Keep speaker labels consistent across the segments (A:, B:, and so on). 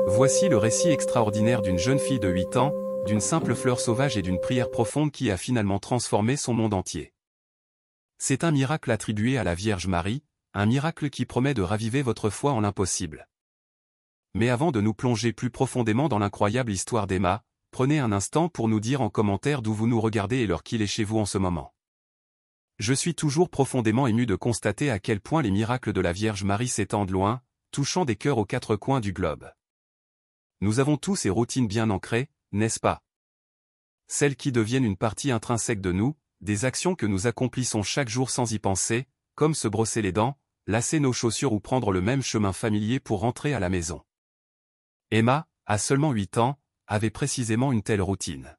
A: Voici le récit extraordinaire d'une jeune fille de 8 ans, d'une simple fleur sauvage et d'une prière profonde qui a finalement transformé son monde entier. C'est un miracle attribué à la Vierge Marie, un miracle qui promet de raviver votre foi en l'impossible. Mais avant de nous plonger plus profondément dans l'incroyable histoire d'Emma, prenez un instant pour nous dire en commentaire d'où vous nous regardez et l'heure qu'il est chez vous en ce moment. Je suis toujours profondément ému de constater à quel point les miracles de la Vierge Marie s'étendent loin, touchant des cœurs aux quatre coins du globe. Nous avons tous ces routines bien ancrées, n'est-ce pas? Celles qui deviennent une partie intrinsèque de nous, des actions que nous accomplissons chaque jour sans y penser, comme se brosser les dents, lasser nos chaussures ou prendre le même chemin familier pour rentrer à la maison. Emma, à seulement 8 ans, avait précisément une telle routine.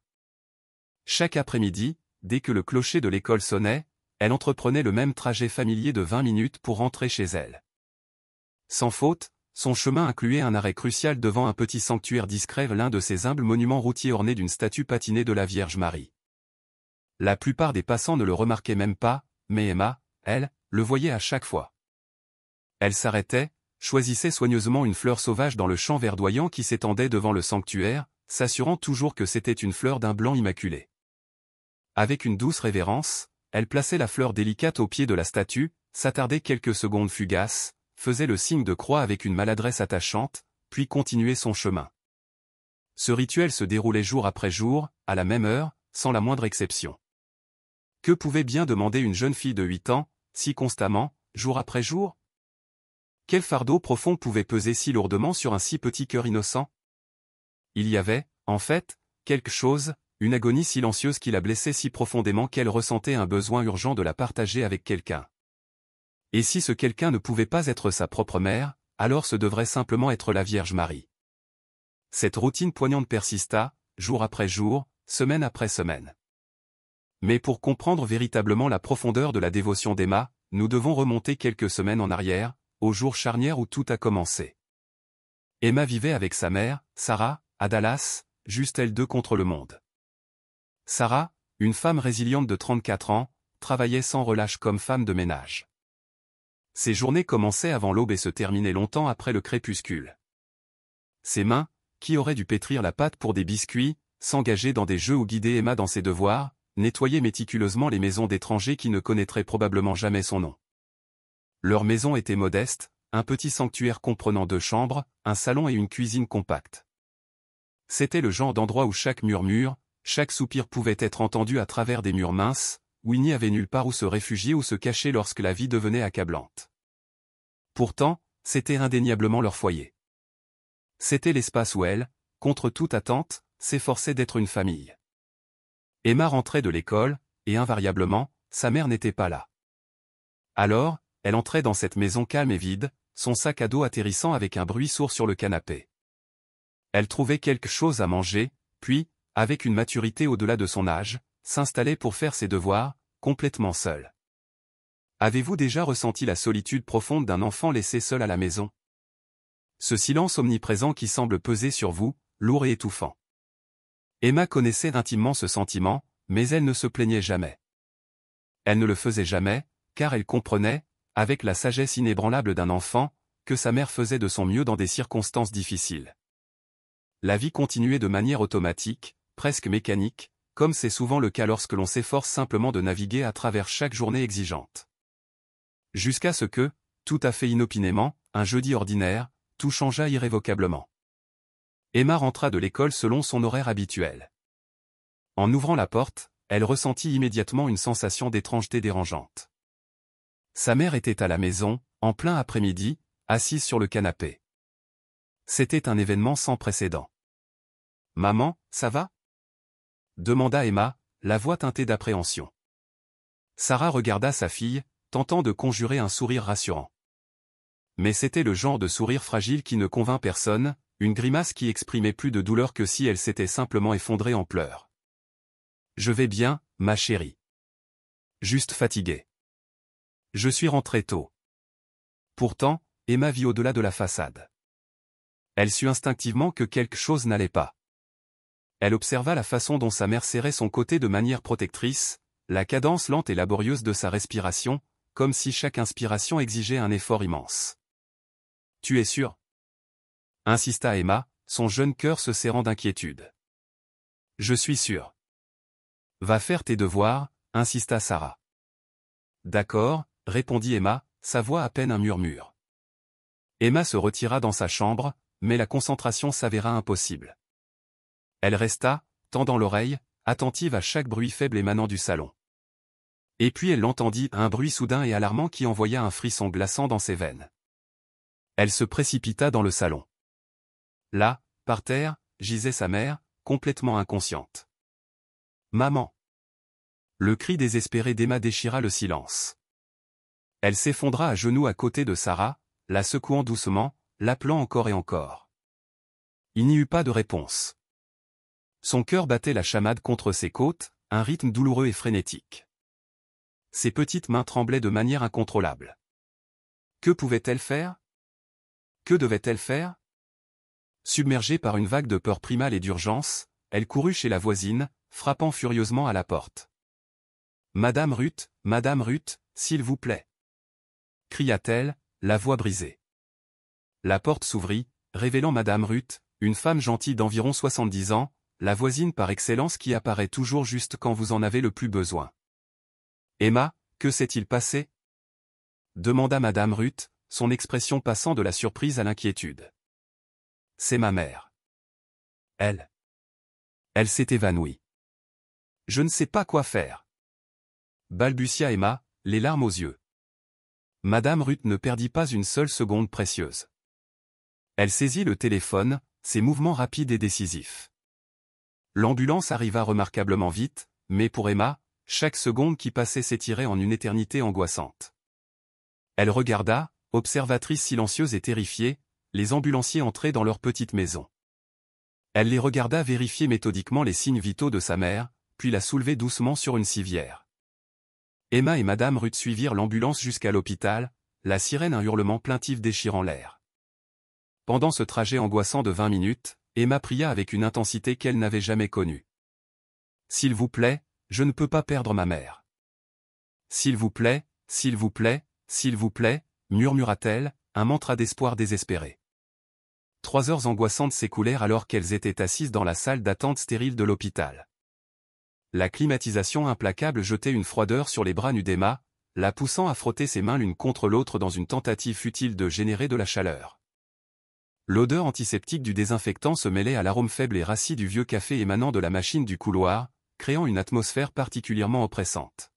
A: Chaque après-midi, dès que le clocher de l'école sonnait, elle entreprenait le même trajet familier de 20 minutes pour rentrer chez elle. Sans faute, son chemin incluait un arrêt crucial devant un petit sanctuaire discret, l'un de ces humbles monuments routiers ornés d'une statue patinée de la Vierge Marie. La plupart des passants ne le remarquaient même pas, mais Emma, elle, le voyait à chaque fois. Elle s'arrêtait, choisissait soigneusement une fleur sauvage dans le champ verdoyant qui s'étendait devant le sanctuaire, s'assurant toujours que c'était une fleur d'un blanc immaculé. Avec une douce révérence, elle plaçait la fleur délicate au pied de la statue, s'attardait quelques secondes fugaces, faisait le signe de croix avec une maladresse attachante, puis continuait son chemin. Ce rituel se déroulait jour après jour, à la même heure, sans la moindre exception. Que pouvait bien demander une jeune fille de 8 ans, si constamment, jour après jour? Quel fardeau profond pouvait peser si lourdement sur un si petit cœur innocent? Il y avait, en fait, quelque chose, une agonie silencieuse qui la blessait si profondément qu'elle ressentait un besoin urgent de la partager avec quelqu'un. Et si ce quelqu'un ne pouvait pas être sa propre mère, alors ce devrait simplement être la Vierge Marie. Cette routine poignante persista, jour après jour, semaine après semaine. Mais pour comprendre véritablement la profondeur de la dévotion d'Emma, nous devons remonter quelques semaines en arrière, au jour charnière où tout a commencé. Emma vivait avec sa mère, Sarah, à Dallas, juste elles deux contre le monde. Sarah, une femme résiliente de 34 ans, travaillait sans relâche comme femme de ménage. Ses journées commençaient avant l'aube et se terminaient longtemps après le crépuscule. Ses mains, qui auraient dû pétrir la pâte pour des biscuits, s'engager dans des jeux ou guider Emma dans ses devoirs, nettoyaient méticuleusement les maisons d'étrangers qui ne connaîtraient probablement jamais son nom. Leur maison était modeste, un petit sanctuaire comprenant 2 chambres, un salon et une cuisine compacte. C'était le genre d'endroit où chaque murmure, chaque soupir pouvait être entendu à travers des murs minces, où il n'y avait nulle part où se réfugier ou se cacher lorsque la vie devenait accablante. Pourtant, c'était indéniablement leur foyer. C'était l'espace où elle, contre toute attente, s'efforçait d'être une famille. Emma rentrait de l'école, et invariablement, sa mère n'était pas là. Alors, elle entrait dans cette maison calme et vide, son sac à dos atterrissant avec un bruit sourd sur le canapé. Elle trouvait quelque chose à manger, puis, avec une maturité au-delà de son âge, s'installait pour faire ses devoirs, complètement seule. Avez-vous déjà ressenti la solitude profonde d'un enfant laissé seul à la maison? Ce silence omniprésent qui semble peser sur vous, lourd et étouffant. Emma connaissait intimement ce sentiment, mais elle ne se plaignait jamais. Elle ne le faisait jamais, car elle comprenait, avec la sagesse inébranlable d'un enfant, que sa mère faisait de son mieux dans des circonstances difficiles. La vie continuait de manière automatique, presque mécanique, comme c'est souvent le cas lorsque l'on s'efforce simplement de naviguer à travers chaque journée exigeante. Jusqu'à ce que, tout à fait inopinément, un jeudi ordinaire, tout changea irrévocablement. Emma rentra de l'école selon son horaire habituel. En ouvrant la porte, elle ressentit immédiatement une sensation d'étrangeté dérangeante. Sa mère était à la maison, en plein après-midi, assise sur le canapé. C'était un événement sans précédent. « Maman, ça va ?» demanda Emma, la voix teintée d'appréhension. Sarah regarda sa fille, tentant de conjurer un sourire rassurant. Mais c'était le genre de sourire fragile qui ne convainc personne, une grimace qui exprimait plus de douleur que si elle s'était simplement effondrée en pleurs. « Je vais bien, ma chérie. Juste fatiguée. Je suis rentrée tôt. » Pourtant, Emma vit au-delà de la façade. Elle sut instinctivement que quelque chose n'allait pas. Elle observa la façon dont sa mère serrait son côté de manière protectrice, la cadence lente et laborieuse de sa respiration, comme si chaque inspiration exigeait un effort immense. « Tu es sûre ?» insista Emma, son jeune cœur se serrant d'inquiétude. « Je suis sûr. »« Va faire tes devoirs, » insista Sarah. « D'accord, » répondit Emma, sa voix à peine un murmure. Emma se retira dans sa chambre, mais la concentration s'avéra impossible. Elle resta, tendant l'oreille, attentive à chaque bruit faible émanant du salon. Et puis elle entendit un bruit soudain et alarmant qui envoya un frisson glaçant dans ses veines. Elle se précipita dans le salon. Là, par terre, gisait sa mère, complètement inconsciente. « Maman !» Le cri désespéré d'Emma déchira le silence. Elle s'effondra à genoux à côté de Sarah, la secouant doucement, l'appelant encore et encore. Il n'y eut pas de réponse. Son cœur battait la chamade contre ses côtes, un rythme douloureux et frénétique. Ses petites mains tremblaient de manière incontrôlable. Que pouvait-elle faire? Que devait-elle faire? Submergée par une vague de peur primale et d'urgence, elle courut chez la voisine, frappant furieusement à la porte. « Madame Ruth, s'il vous plaît !» cria-t-elle, la voix brisée. La porte s'ouvrit, révélant Madame Ruth, une femme gentille d'environ 70 ans, la voisine par excellence qui apparaît toujours juste quand vous en avez le plus besoin. « Emma, que s'est-il passé ?» demanda Madame Ruth, son expression passant de la surprise à l'inquiétude. « C'est ma mère. Elle s'est évanouie. Je ne sais pas quoi faire. » balbutia Emma, les larmes aux yeux. Madame Ruth ne perdit pas une seule seconde précieuse. Elle saisit le téléphone, ses mouvements rapides et décisifs. L'ambulance arriva remarquablement vite, mais pour Emma, chaque seconde qui passait s'étirait en une éternité angoissante. Elle regarda, observatrice silencieuse et terrifiée, les ambulanciers entrer dans leur petite maison. Elle les regarda vérifier méthodiquement les signes vitaux de sa mère, puis la soulever doucement sur une civière. Emma et Madame Ruth suivirent l'ambulance jusqu'à l'hôpital, la sirène un hurlement plaintif déchirant l'air. Pendant ce trajet angoissant de 20 minutes, Emma pria avec une intensité qu'elle n'avait jamais connue. « S'il vous plaît, je ne peux pas perdre ma mère. »« S'il vous plaît, s'il vous plaît, s'il vous plaît » murmura-t-elle, un mantra d'espoir désespéré. 3 heures angoissantes s'écoulèrent alors qu'elles étaient assises dans la salle d'attente stérile de l'hôpital. La climatisation implacable jetait une froideur sur les bras nus d'Emma, la poussant à frotter ses mains l'une contre l'autre dans une tentative futile de générer de la chaleur. L'odeur antiseptique du désinfectant se mêlait à l'arôme faible et rassis du vieux café émanant de la machine du couloir, créant une atmosphère particulièrement oppressante.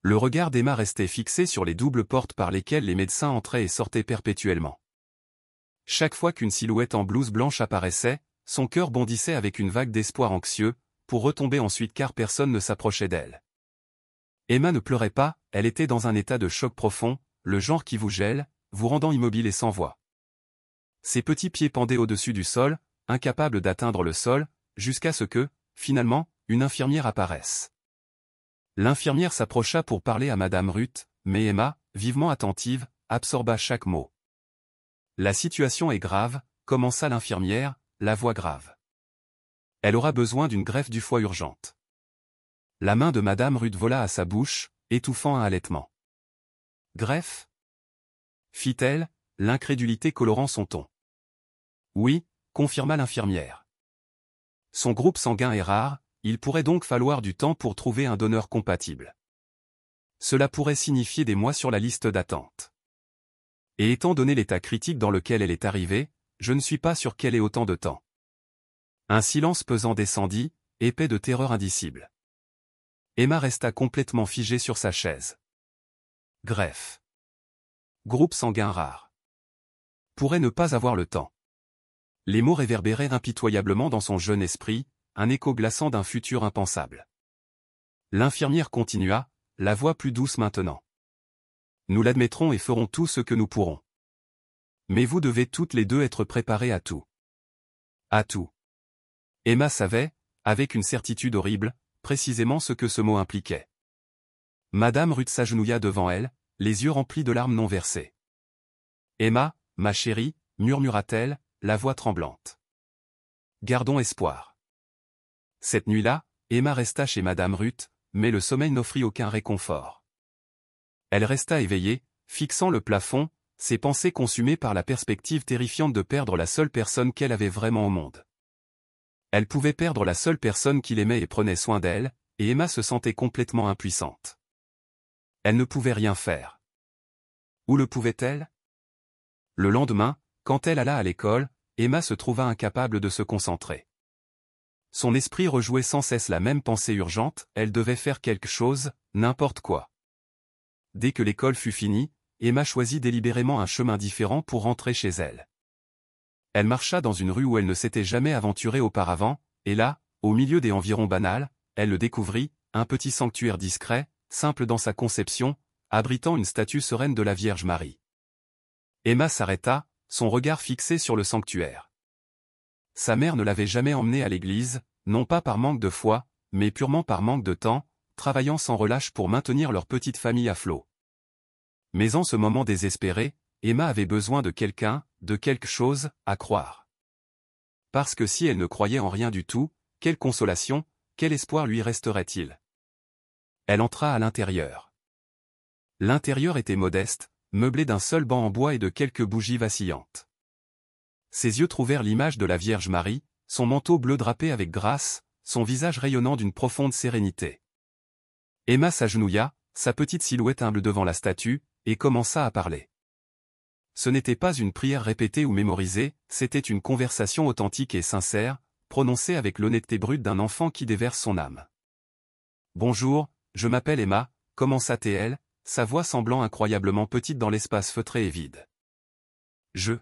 A: Le regard d'Emma restait fixé sur les doubles portes par lesquelles les médecins entraient et sortaient perpétuellement. Chaque fois qu'une silhouette en blouse blanche apparaissait, son cœur bondissait avec une vague d'espoir anxieux, pour retomber ensuite car personne ne s'approchait d'elle. Emma ne pleurait pas, elle était dans un état de choc profond, le genre qui vous gèle, vous rendant immobile et sans voix. Ses petits pieds pendaient au-dessus du sol, incapables d'atteindre le sol, jusqu'à ce que, finalement, une infirmière apparaisse. L'infirmière s'approcha pour parler à Madame Ruth, mais Emma, vivement attentive, absorba chaque mot. « La situation est grave », commença l'infirmière, la voix grave. « Elle aura besoin d'une greffe du foie urgente. » La main de Madame Ruth vola à sa bouche, étouffant un halètement. « Greffe » fit-elle, l'incrédulité colorant son ton. « Oui », confirma l'infirmière. « Son groupe sanguin est rare, il pourrait donc falloir du temps pour trouver un donneur compatible. Cela pourrait signifier des mois sur la liste d'attente. Et étant donné l'état critique dans lequel elle est arrivée, je ne suis pas sûr qu'elle ait autant de temps. » Un silence pesant descendit, épais de terreur indicible. Emma resta complètement figée sur sa chaise. Greffe. Groupe sanguin rare. Pourrait ne pas avoir le temps. Les mots réverbéraient impitoyablement dans son jeune esprit, un écho glaçant d'un futur impensable. L'infirmière continua, la voix plus douce maintenant. Nous l'admettrons et ferons tout ce que nous pourrons. Mais vous devez toutes les deux être préparées à tout. À tout. Emma savait, avec une certitude horrible, précisément ce que ce mot impliquait. Madame Ruth s'agenouilla devant elle, les yeux remplis de larmes non versées. « Emma, ma chérie » murmura-t-elle, la voix tremblante. « Gardons espoir. » Cette nuit-là, Emma resta chez Madame Ruth, mais le sommeil n'offrit aucun réconfort. Elle resta éveillée, fixant le plafond, ses pensées consumées par la perspective terrifiante de perdre la seule personne qu'elle avait vraiment au monde. Elle pouvait perdre la seule personne qui l'aimait et prenait soin d'elle, et Emma se sentait complètement impuissante. Elle ne pouvait rien faire. Où le pouvait-elle? Le lendemain, quand elle alla à l'école, Emma se trouva incapable de se concentrer. Son esprit rejouait sans cesse la même pensée urgente, elle devait faire quelque chose, n'importe quoi. Dès que l'école fut finie, Emma choisit délibérément un chemin différent pour rentrer chez elle. Elle marcha dans une rue où elle ne s'était jamais aventurée auparavant, et là, au milieu des environs banals, elle le découvrit, un petit sanctuaire discret, simple dans sa conception, abritant une statue sereine de la Vierge Marie. Emma s'arrêta, son regard fixé sur le sanctuaire. Sa mère ne l'avait jamais emmenée à l'église, non pas par manque de foi, mais purement par manque de temps, travaillant sans relâche pour maintenir leur petite famille à flot. Mais en ce moment désespéré, Emma avait besoin de quelqu'un, de quelque chose, à croire. Parce que si elle ne croyait en rien du tout, quelle consolation, quel espoir lui resterait-il? Elle entra à l'intérieur. L'intérieur était modeste, meublé d'un seul banc en bois et de quelques bougies vacillantes. Ses yeux trouvèrent l'image de la Vierge Marie, son manteau bleu drapé avec grâce, son visage rayonnant d'une profonde sérénité. Emma s'agenouilla, sa petite silhouette humble devant la statue, et commença à parler. Ce n'était pas une prière répétée ou mémorisée, c'était une conversation authentique et sincère, prononcée avec l'honnêteté brute d'un enfant qui déverse son âme. « Bonjour, je m'appelle Emma », commença-t-elle, sa voix semblant incroyablement petite dans l'espace feutré et vide. Je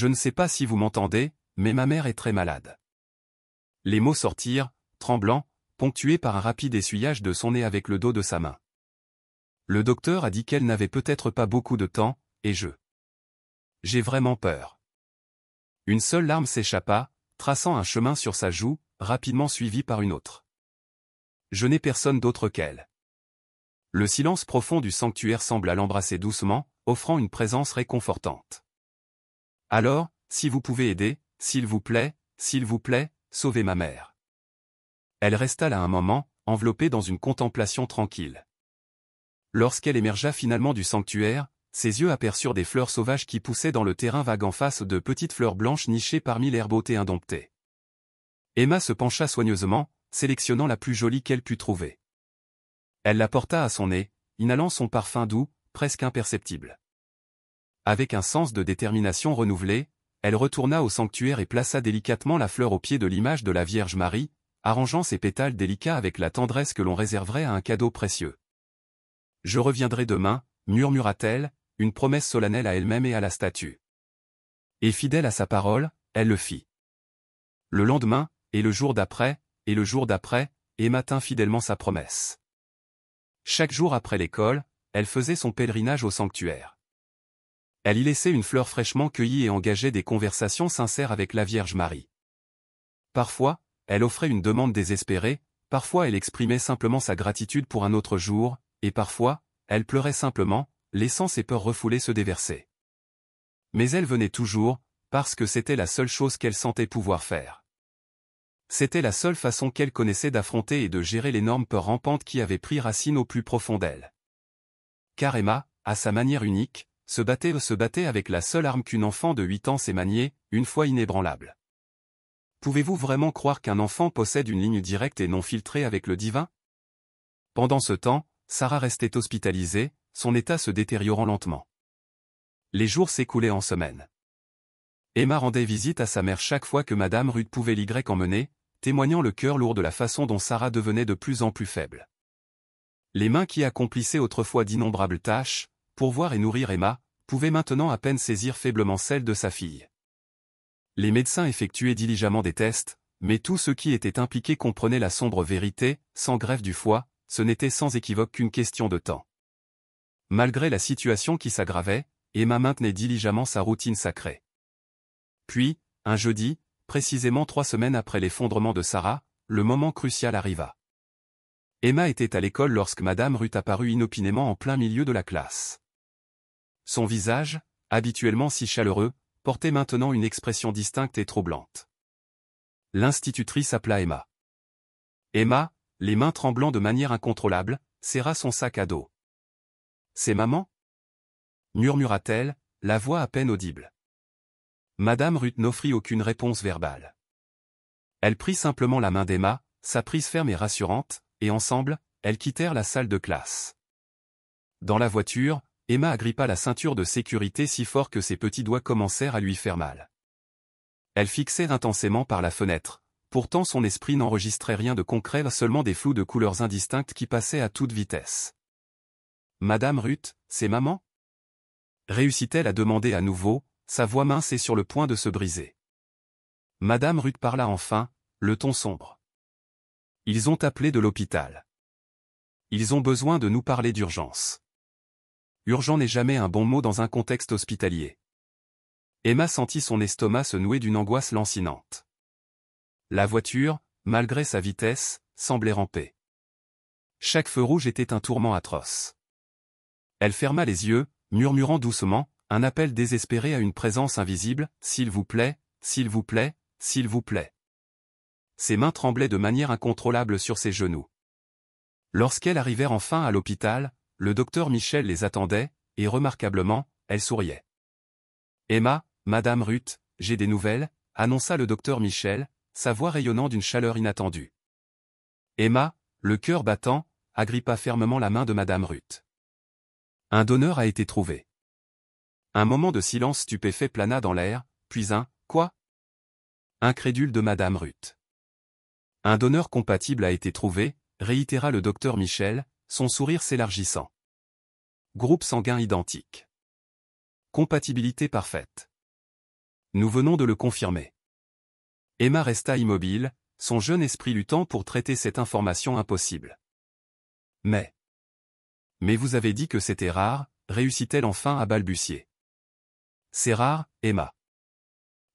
A: ne sais pas si vous m'entendez, mais ma mère est très malade. Les mots sortirent, tremblants, ponctués par un rapide essuyage de son nez avec le dos de sa main. Le docteur a dit qu'elle n'avait peut-être pas beaucoup de temps, et j'ai vraiment peur. Une seule larme s'échappa, traçant un chemin sur sa joue, rapidement suivie par une autre. Je n'ai personne d'autre qu'elle. Le silence profond du sanctuaire sembla l'embrasser doucement, offrant une présence réconfortante. Alors, si vous pouvez aider, s'il vous plaît, sauvez ma mère. Elle resta là un moment, enveloppée dans une contemplation tranquille. Lorsqu'elle émergea finalement du sanctuaire, ses yeux aperçurent des fleurs sauvages qui poussaient dans le terrain vague en face de petites fleurs blanches nichées parmi l'herbe haute et indomptée. Emma se pencha soigneusement, sélectionnant la plus jolie qu'elle put trouver. Elle la porta à son nez, inhalant son parfum doux, presque imperceptible. Avec un sens de détermination renouvelé, elle retourna au sanctuaire et plaça délicatement la fleur au pied de l'image de la Vierge Marie, arrangeant ses pétales délicats avec la tendresse que l'on réserverait à un cadeau précieux. « Je reviendrai demain », murmura-t-elle, une promesse solennelle à elle-même et à la statue. Et fidèle à sa parole, elle le fit. Le lendemain, et le jour d'après, Emma tint fidèlement sa promesse. Chaque jour après l'école, elle faisait son pèlerinage au sanctuaire. Elle y laissait une fleur fraîchement cueillie et engageait des conversations sincères avec la Vierge Marie. Parfois, elle offrait une demande désespérée, parfois elle exprimait simplement sa gratitude pour un autre jour, et parfois, elle pleurait simplement, laissant ses peurs refoulées se déverser. Mais elle venait toujours, parce que c'était la seule chose qu'elle sentait pouvoir faire. C'était la seule façon qu'elle connaissait d'affronter et de gérer l'énorme peur rampante qui avait pris racine au plus profond d'elle. Car Emma, à sa manière unique, se battait avec la seule arme qu'une enfant de 8 ans sait manier, une foi inébranlable. Pouvez-vous vraiment croire qu'un enfant possède une ligne directe et non filtrée avec le divin? Pendant ce temps, Sarah restait hospitalisée, son état se détériorant lentement. Les jours s'écoulaient en semaines. Emma rendait visite à sa mère chaque fois que Madame Rude pouvait l'y emmener, témoignant le cœur lourd de la façon dont Sarah devenait de plus en plus faible. Les mains qui accomplissaient autrefois d'innombrables tâches, pourvoir et nourrir Emma, pouvaient maintenant à peine saisir faiblement celle de sa fille. Les médecins effectuaient diligemment des tests, mais tous ceux qui étaient impliqués comprenaient la sombre vérité, sans greffe du foie, ce n'était sans équivoque qu'une question de temps. Malgré la situation qui s'aggravait, Emma maintenait diligemment sa routine sacrée. Puis, un jeudi, précisément 3 semaines après l'effondrement de Sarah, le moment crucial arriva. Emma était à l'école lorsque Madame Ruth apparut inopinément en plein milieu de la classe. Son visage, habituellement si chaleureux, portait maintenant une expression distincte et troublante. L'institutrice appela Emma. Emma, les mains tremblant de manière incontrôlable, serra son sac à dos. « C'est maman » murmura-t-elle, la voix à peine audible. Madame Ruth n'offrit aucune réponse verbale. Elle prit simplement la main d'Emma, sa prise ferme et rassurante, et ensemble, elles quittèrent la salle de classe. Dans la voiture, Emma agrippa la ceinture de sécurité si fort que ses petits doigts commencèrent à lui faire mal. Elle fixait intensément par la fenêtre, pourtant son esprit n'enregistrait rien de concret, seulement des flous de couleurs indistinctes qui passaient à toute vitesse. « Madame Ruth, c'est maman ?» réussit-elle à demander à nouveau, sa voix mince et sur le point de se briser. Madame Ruth parla enfin, le ton sombre. « Ils ont appelé de l'hôpital. Ils ont besoin de nous parler d'urgence. » Urgent n'est jamais un bon mot dans un contexte hospitalier. Emma sentit son estomac se nouer d'une angoisse lancinante. La voiture, malgré sa vitesse, semblait ramper. Chaque feu rouge était un tourment atroce. Elle ferma les yeux, murmurant doucement, un appel désespéré à une présence invisible, « S'il vous plaît, s'il vous plaît, s'il vous plaît. » Ses mains tremblaient de manière incontrôlable sur ses genoux. Lorsqu'elles arrivèrent enfin à l'hôpital, le docteur Michel les attendait, et remarquablement, elle souriait. « Emma, Madame Ruth, j'ai des nouvelles » annonça le docteur Michel, sa voix rayonnant d'une chaleur inattendue. Emma, le cœur battant, agrippa fermement la main de Madame Ruth. Un donneur a été trouvé. Un moment de silence stupéfait plana dans l'air, puis un « Quoi ?» incrédule de Madame Ruth. Un donneur compatible a été trouvé, réitéra le docteur Michel, son sourire s'élargissant. Groupe sanguin identique. Compatibilité parfaite. Nous venons de le confirmer. Emma resta immobile, son jeune esprit luttant pour traiter cette information impossible. Mais vous avez dit que c'était rare, réussit-elle enfin à balbutier. C'est rare, Emma.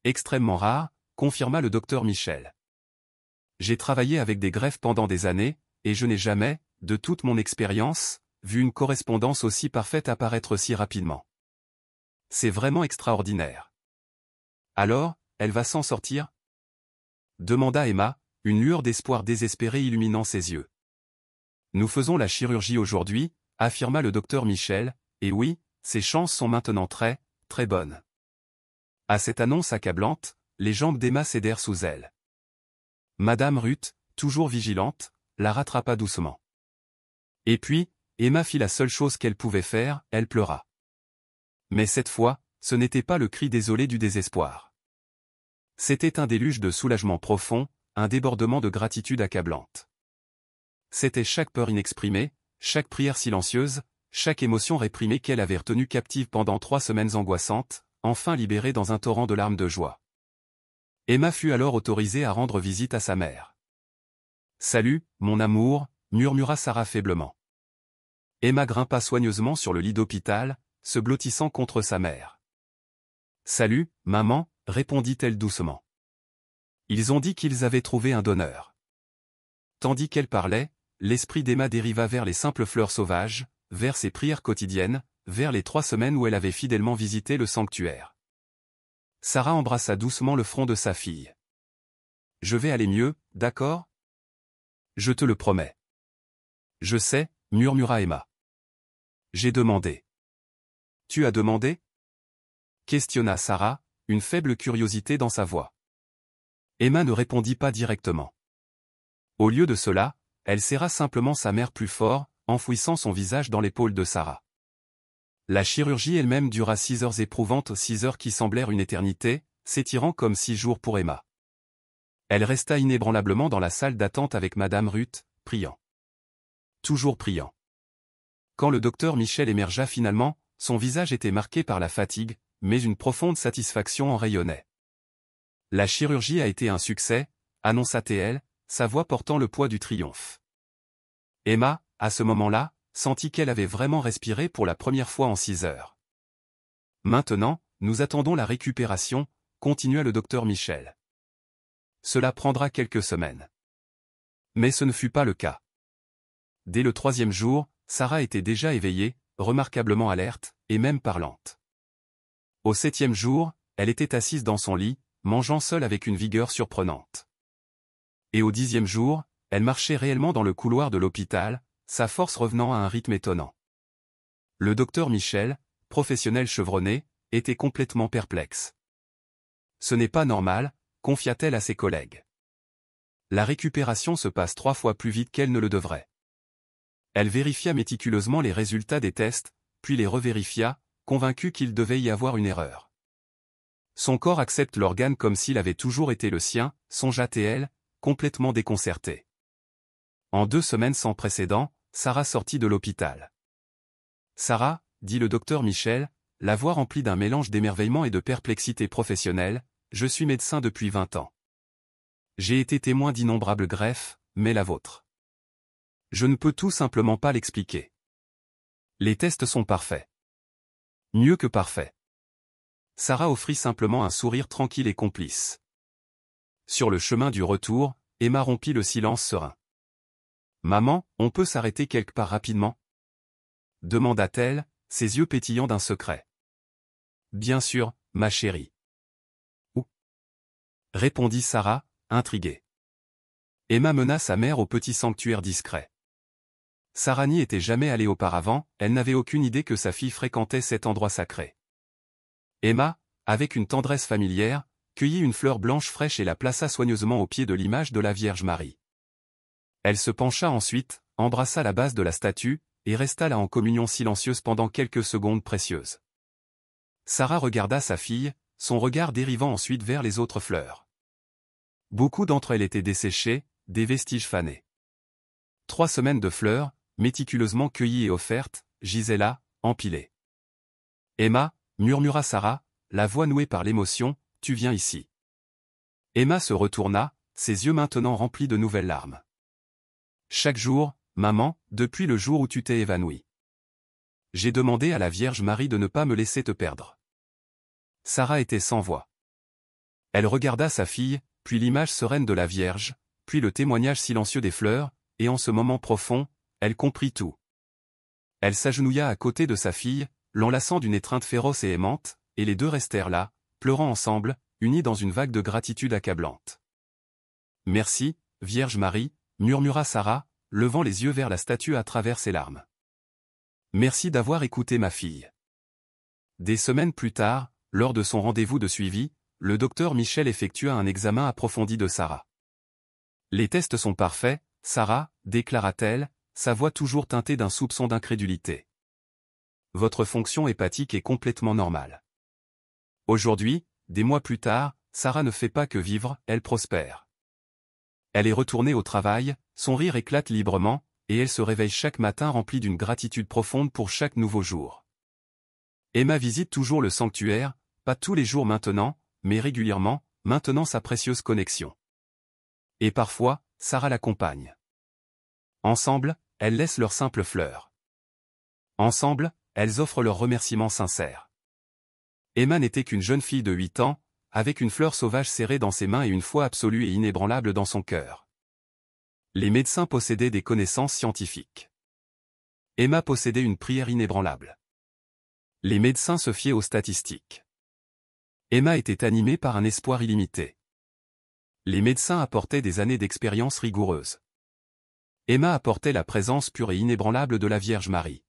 A: Extrêmement rare, confirma le docteur Michel. J'ai travaillé avec des greffes pendant des années, et je n'ai jamais, de toute mon expérience, vu une correspondance aussi parfaite apparaître si rapidement. C'est vraiment extraordinaire. Alors, elle va s'en sortir ? Demanda Emma, une lueur d'espoir désespéré illuminant ses yeux. Nous faisons la chirurgie aujourd'hui, affirma le docteur Michel, et oui, ses chances sont maintenant très, très bonnes. À cette annonce accablante, les jambes d'Emma cédèrent sous elle. Madame Ruth, toujours vigilante, la rattrapa doucement. Et puis, Emma fit la seule chose qu'elle pouvait faire, elle pleura. Mais cette fois, ce n'était pas le cri désolé du désespoir. C'était un déluge de soulagement profond, un débordement de gratitude accablante. C'était chaque peur inexprimée, chaque prière silencieuse, chaque émotion réprimée qu'elle avait retenue captive pendant 3 semaines angoissantes, enfin libérée dans un torrent de larmes de joie. Emma fut alors autorisée à rendre visite à sa mère. « Salut, mon amour » murmura Sarah faiblement. Emma grimpa soigneusement sur le lit d'hôpital, se blottissant contre sa mère. « Salut, maman » répondit-elle doucement. Ils ont dit qu'ils avaient trouvé un donneur. Tandis qu'elle parlait, l'esprit d'Emma dériva vers les simples fleurs sauvages, vers ses prières quotidiennes, vers les 3 semaines où elle avait fidèlement visité le sanctuaire. Sarah embrassa doucement le front de sa fille. « Je vais aller mieux, d'accord ? Je te le promets. »« Je sais, » murmura Emma. « J'ai demandé. »« Tu as demandé ?» questionna Sarah, une faible curiosité dans sa voix. Emma ne répondit pas directement. Au lieu de cela, elle serra simplement sa mère plus fort, enfouissant son visage dans l'épaule de Sarah. La chirurgie elle-même dura 6 heures éprouvantes, 6 heures qui semblèrent une éternité, s'étirant comme 6 jours pour Emma. Elle resta inébranlablement dans la salle d'attente avec Madame Ruth, priant. Toujours priant. Quand le docteur Michel émergea finalement, son visage était marqué par la fatigue, mais une profonde satisfaction en rayonnait. « La chirurgie a été un succès » annonça-t-elle, sa voix portant le poids du triomphe. Emma, à ce moment-là, sentit qu'elle avait vraiment respiré pour la première fois en 6 heures. « Maintenant, nous attendons la récupération » continua le docteur Michel. « Cela prendra quelques semaines. » Mais ce ne fut pas le cas. Dès le 3e jour, Sarah était déjà éveillée, remarquablement alerte, et même parlante. Au 7e jour, elle était assise dans son lit, mangeant seule avec une vigueur surprenante. Et au 10e jour, elle marchait réellement dans le couloir de l'hôpital, sa force revenant à un rythme étonnant. Le docteur Michel, professionnelle chevronnée, était complètement perplexe. Ce n'est pas normal, confia-t-elle à ses collègues. La récupération se passe 3 fois plus vite qu'elle ne le devrait. Elle vérifia méticuleusement les résultats des tests, puis les revérifia, convaincue qu'il devait y avoir une erreur. Son corps accepte l'organe comme s'il avait toujours été le sien, songea-t-elle, complètement déconcertée. En 2 semaines sans précédent, Sarah sortit de l'hôpital. Sarah, dit le docteur Michel, la voix remplie d'un mélange d'émerveillement et de perplexité professionnelle, je suis médecin depuis 20 ans. J'ai été témoin d'innombrables greffes, mais la vôtre. Je ne peux tout simplement pas l'expliquer. Les tests sont parfaits. Mieux que parfaits. Sarah offrit simplement un sourire tranquille et complice. Sur le chemin du retour, Emma rompit le silence serein. « Maman, on peut s'arrêter quelque part rapidement ?» demanda-t-elle, ses yeux pétillants d'un secret. « Bien sûr, ma chérie. » « Où ?» répondit Sarah, intriguée. Emma mena sa mère au petit sanctuaire discret. Sarah n'y était jamais allée auparavant, elle n'avait aucune idée que sa fille fréquentait cet endroit sacré. Emma, avec une tendresse familière, cueillit une fleur blanche fraîche et la plaça soigneusement au pied de l'image de la Vierge Marie. Elle se pencha ensuite, embrassa la base de la statue, et resta là en communion silencieuse pendant quelques secondes précieuses. Sarah regarda sa fille, son regard dérivant ensuite vers les autres fleurs. Beaucoup d'entre elles étaient desséchées, des vestiges fanés. 3 semaines de fleurs, méticuleusement cueillies et offertes, gisaient là, empilées. « Emma » murmura Sarah, la voix nouée par l'émotion, « tu viens ici. » Emma se retourna, ses yeux maintenant remplis de nouvelles larmes. « Chaque jour, maman, depuis le jour où tu t'es évanouie. J'ai demandé à la Vierge Marie de ne pas me laisser te perdre. » Sarah était sans voix. Elle regarda sa fille, puis l'image sereine de la Vierge, puis le témoignage silencieux des fleurs, et en ce moment profond, elle comprit tout. Elle s'agenouilla à côté de sa fille, l'enlaçant d'une étreinte féroce et aimante, et les deux restèrent là, pleurant ensemble, unis dans une vague de gratitude accablante. « Merci, Vierge Marie » murmura Sarah, levant les yeux vers la statue à travers ses larmes. « Merci d'avoir écouté ma fille. » Des semaines plus tard, lors de son rendez-vous de suivi, le docteur Michel effectua un examen approfondi de Sarah. « Les tests sont parfaits, Sarah, déclara-t-elle, sa voix toujours teintée d'un soupçon d'incrédulité. Votre fonction hépatique est complètement normale. Aujourd'hui, des mois plus tard, Sarah ne fait pas que vivre, elle prospère. Elle est retournée au travail, son rire éclate librement, et elle se réveille chaque matin remplie d'une gratitude profonde pour chaque nouveau jour. Emma visite toujours le sanctuaire, pas tous les jours maintenant, mais régulièrement, maintenant sa précieuse connexion. Et parfois, Sarah l'accompagne. Ensemble, elles laissent leurs simples fleurs. Ensemble, elles offrent leurs remerciements sincères. Emma n'était qu'une jeune fille de 8 ans, avec une fleur sauvage serrée dans ses mains et une foi absolue et inébranlable dans son cœur. Les médecins possédaient des connaissances scientifiques. Emma possédait une prière inébranlable. Les médecins se fiaient aux statistiques. Emma était animée par un espoir illimité. Les médecins apportaient des années d'expérience rigoureuse. Emma apportait la présence pure et inébranlable de la Vierge Marie.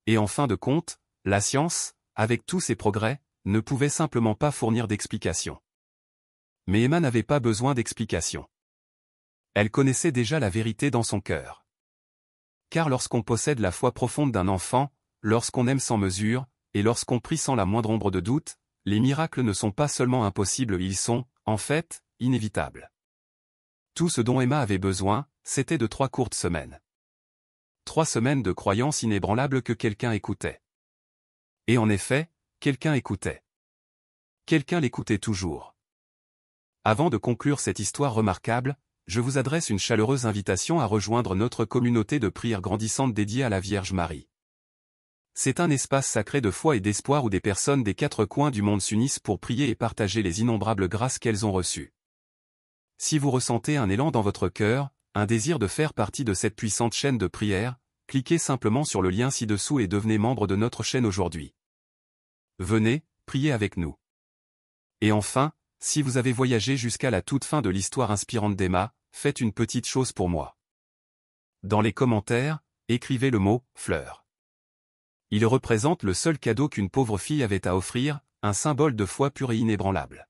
A: Et en fin de compte, la science, avec tous ses progrès, ne pouvait simplement pas fournir d'explications. Mais Emma n'avait pas besoin d'explications. Elle connaissait déjà la vérité dans son cœur. Car lorsqu'on possède la foi profonde d'un enfant, lorsqu'on aime sans mesure, et lorsqu'on prie sans la moindre ombre de doute, les miracles ne sont pas seulement impossibles, ils sont, en fait, inévitables. Tout ce dont Emma avait besoin, c'était de 3 courtes semaines. 3 semaines de croyance inébranlable que quelqu'un écoutait. Et en effet, quelqu'un écoutait. Quelqu'un l'écoutait toujours. Avant de conclure cette histoire remarquable, je vous adresse une chaleureuse invitation à rejoindre notre communauté de prière grandissante dédiée à la Vierge Marie. C'est un espace sacré de foi et d'espoir où des personnes des 4 coins du monde s'unissent pour prier et partager les innombrables grâces qu'elles ont reçues. Si vous ressentez un élan dans votre cœur, un désir de faire partie de cette puissante chaîne de prière, cliquez simplement sur le lien ci-dessous et devenez membre de notre chaîne aujourd'hui. Venez, priez avec nous. Et enfin, si vous avez voyagé jusqu'à la toute fin de l'histoire inspirante d'Emma, faites une petite chose pour moi. Dans les commentaires, écrivez le mot « fleur ». Il représente le seul cadeau qu'une pauvre fille avait à offrir, un symbole de foi pure et inébranlable.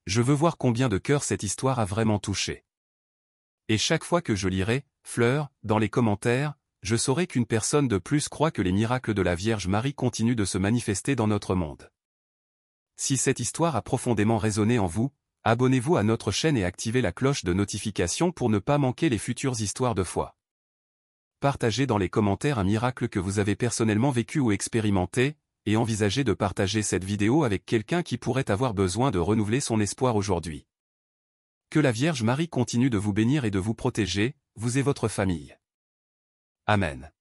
A: Je veux voir combien de cœurs cette histoire a vraiment touché. Et chaque fois que je lirai, Fleur, dans les commentaires, je saurai qu'une personne de plus croit que les miracles de la Vierge Marie continuent de se manifester dans notre monde. Si cette histoire a profondément résonné en vous, abonnez-vous à notre chaîne et activez la cloche de notification pour ne pas manquer les futures histoires de foi. Partagez dans les commentaires un miracle que vous avez personnellement vécu ou expérimenté, et envisagez de partager cette vidéo avec quelqu'un qui pourrait avoir besoin de renouveler son espoir aujourd'hui. Que la Vierge Marie continue de vous bénir et de vous protéger, vous et votre famille. Amen.